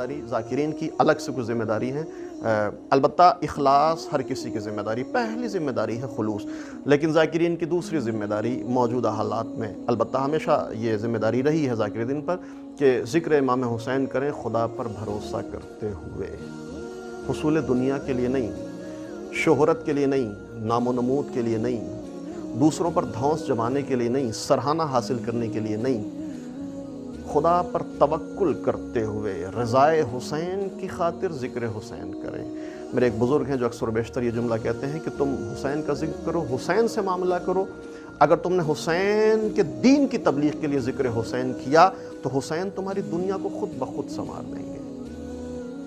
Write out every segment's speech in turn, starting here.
داری ذاکرین کی الگ سے کچھ ذمہ داری ہیں، البتہ اخلاص ہر کسی کی ذمہ داری، پہلی ذمہ داری ہے خلوص، لیکن ذاکرین کی دوسری ذمہ داری موجودہ حالات میں البتہ ہمیشہ یہ ذمہ داری رہی ہے ذاکرین پر کہ ذکر امام حسین کریں خدا پر بھروسہ کرتے ہوئے، حصول دنیا کے لیے نہیں، شہرت کے لیے نہیں، نام و نمود کے لیے نہیں، دوسروں پر دھونس جمانے کے لیے نہیں، سرہانہ حاصل کرنے کے لیے نہیں، خدا پر توکل کرتے ہوئے رضائے حسین کی خاطر ذکر حسین کریں۔ میرے ایک بزرگ ہیں جو اکثر و بیشتر یہ جملہ کہتے ہیں کہ تم حسین کا ذکر کرو، حسین سے معاملہ کرو، اگر تم نے حسین کے دین کی تبلیغ کے لیے ذکر حسین کیا تو حسین تمہاری دنیا کو خود بخود سنوار دیں گے۔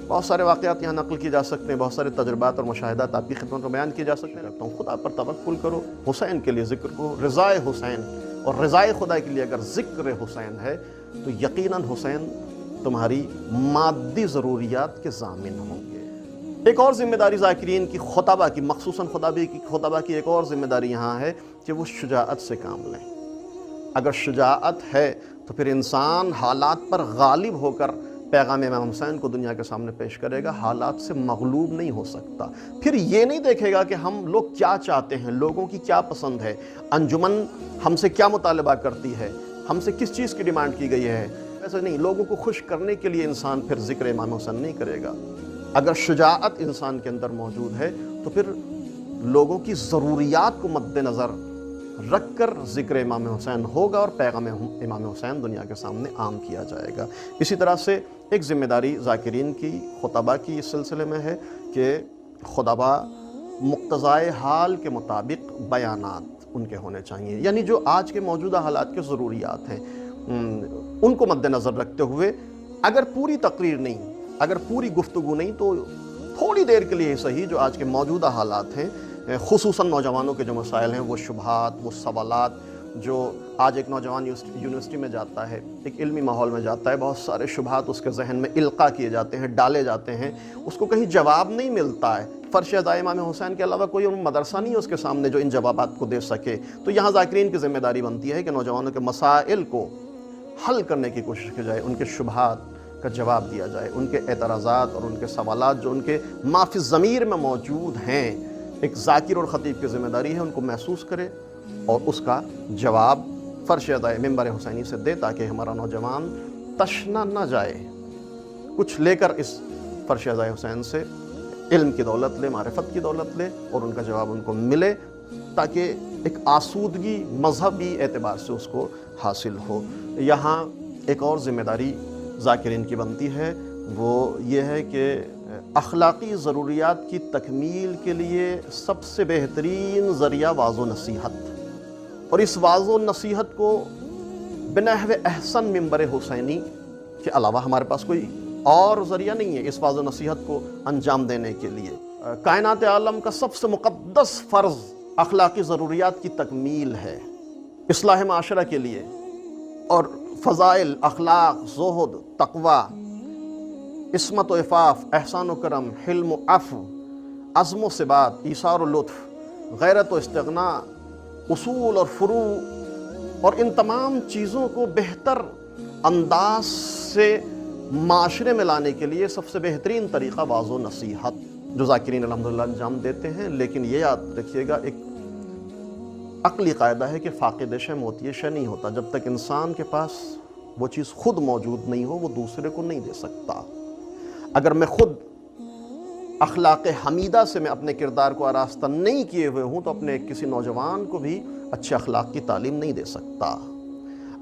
بہت سارے واقعات یہاں نقل کیے جا سکتے ہیں، بہت سارے تجربات اور مشاہدات آپ کی خدمت میں بیان کیے جا سکتے ہیں، خدا پر توکل کرو، حسین کے لیے ذکر کرو، رضائے حسین اور رضائے خدا کے لیے اگر ذکر حسین ہے تو یقیناً حسین تمہاری مادی ضروریات کے ضامن ہوں گے۔ ایک اور ذمہ داری ذاکرین کی خطبہ کی، مخصوصاً خطبہ کی ایک اور ذمہ داری یہاں ہے کہ وہ شجاعت سے کام لیں۔ اگر شجاعت ہے تو پھر انسان حالات پر غالب ہو کر پیغام امام حسین کو دنیا کے سامنے پیش کرے گا، حالات سے مغلوب نہیں ہو سکتا۔ پھر یہ نہیں دیکھے گا کہ ہم لوگ کیا چاہتے ہیں، لوگوں کی کیا پسند ہے، انجمن ہم سے کیا مطالبہ کرتی ہے، ہم سے کس چیز کی ڈیمانڈ کی گئی ہے، ایسا نہیں۔ لوگوں کو خوش کرنے کے لیے انسان پھر ذکر امام حسین نہیں کرے گا۔ اگر شجاعت انسان کے اندر موجود ہے تو پھر لوگوں کی ضروریات کو مد نظر رکھ کر ذکر امام حسین ہوگا اور پیغام امام حسین دنیا کے سامنے عام کیا جائے گا۔ اسی طرح سے ایک ذمہ داری ذاکرین کی خطبہ کی اس سلسلے میں ہے کہ خطبہ مقتضائے حال کے مطابق بیانات ان کے ہونے چاہیے، یعنی جو آج کے موجودہ حالات کے ضروریات ہیں ان کو مد نظر رکھتے ہوئے اگر پوری تقریر نہیں، اگر پوری گفتگو نہیں تو تھوڑی دیر کے لیے ہی صحیح جو آج کے موجودہ حالات ہیں، خصوصاً نوجوانوں کے جو مسائل ہیں، وہ شبہات، وہ سوالات، جو آج ایک نوجوان یونیورسٹی میں جاتا ہے، ایک علمی ماحول میں جاتا ہے، بہت سارے شبہات اس کے ذہن میں القاء کیے جاتے ہیں، ڈالے جاتے ہیں، اس کو کہیں جواب نہیں ملتا ہے۔ فرش ادائے امام حسین کے علاوہ کوئی مدرسہ نہیں ہے اس کے سامنے جو ان جوابات کو دے سکے۔ تو یہاں ذاکرین کی ذمہ داری بنتی ہے کہ نوجوانوں کے مسائل کو حل کرنے کی کوشش کی جائے، ان کے شبہات کا جواب دیا جائے، ان کے اعتراضات اور ان کے سوالات جو ان کے ما فی الضمیر میں موجود ہیں، ایک ذاکر اور خطیب کی ذمہ داری ہے ان کو محسوس کرے اور اس کا جواب فرش ادائے منبر حسینی سے دے تاکہ ہمارا نوجوان تشنہ نہ جائے، کچھ لے کر اس فرش ادائے حسین سے علم کی دولت لے، معرفت کی دولت لے اور ان کا جواب ان کو ملے تاکہ ایک آسودگی مذہبی اعتبار سے اس کو حاصل ہو۔ یہاں ایک اور ذمہ داری ذاکرین کی بنتی ہے، وہ یہ ہے کہ اخلاقی ضروریات کی تکمیل کے لیے سب سے بہترین ذریعہ واعظ و نصیحت، اور اس واعظ و نصیحت کو بنحو احسن منبر حسینی کے علاوہ ہمارے پاس کوئی اور ذریعہ نہیں ہے اس واعظ و نصیحت کو انجام دینے کے لیے۔ کائنات عالم کا سب سے مقدس فرض اخلاقی ضروریات کی تکمیل ہے اصلاح معاشرہ کے لیے، اور فضائل، اخلاق، زہد، تقوی، عصمت و عفاف، احسان و کرم، حلم و عفو، عزم و ثبات، ایثار و لطف، غیرت و استغنا، اصول اور فروع، اور ان تمام چیزوں کو بہتر انداز سے معاشرے میں لانے کے لیے سب سے بہترین طریقہ واعظ و نصیحت جو ذاکرین الحمدللہ انجام دیتے ہیں۔ لیکن یہ یاد رکھیے گا، ایک عقلی قاعدہ ہے کہ فاقد شے موتی شے نہیں ہوتا۔ جب تک انسان کے پاس وہ چیز خود موجود نہیں ہو وہ دوسرے کو نہیں دے سکتا۔ اگر میں خود اخلاق حمیدہ سے میں اپنے کردار کو آراستہ نہیں کیے ہوئے ہوں تو اپنے کسی نوجوان کو بھی اچھے اخلاق کی تعلیم نہیں دے سکتا۔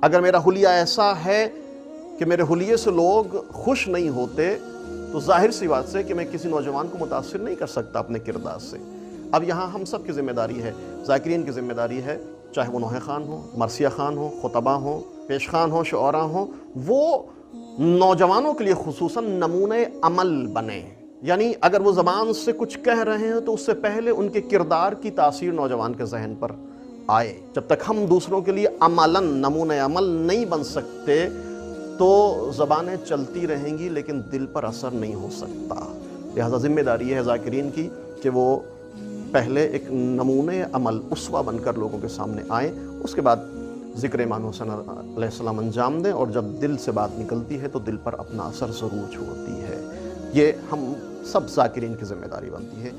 اگر میرا حلیہ ایسا ہے کہ میرے حلیے سے لوگ خوش نہیں ہوتے تو ظاہر سی بات سے کہ میں کسی نوجوان کو متاثر نہیں کر سکتا اپنے کردار سے۔ اب یہاں ہم سب کی ذمہ داری ہے، ذاکرین کی ذمہ داری ہے، چاہے وہ نوحہ خان ہوں، مرثیہ خان ہوں، خطبہ ہوں، پیش خان ہوں، شعراء ہوں، وہ نوجوانوں کے لیے خصوصاً نمونہ عمل بنے۔ یعنی اگر وہ زبان سے کچھ کہہ رہے ہیں تو اس سے پہلے ان کے کردار کی تاثیر نوجوان کے ذہن پر آئے۔ جب تک ہم دوسروں کے لیے عملاً نمونہ عمل نہیں بن سکتے تو زبانیں چلتی رہیں گی لیکن دل پر اثر نہیں ہو سکتا۔ لہذا ذمہ داری ہے ذاکرین کی کہ وہ پہلے ایک نمونہ عمل، اسوہ بن کر لوگوں کے سامنے آئیں، اس کے بعد ذکر امام حسین علیہ السلام انجام دیں، اور جب دل سے بات نکلتی ہے تو دل پر اپنا اثر ضرور چھوڑتی ہے۔ یہ ہم سب ذاکرین کی ذمہ داری بنتی ہے۔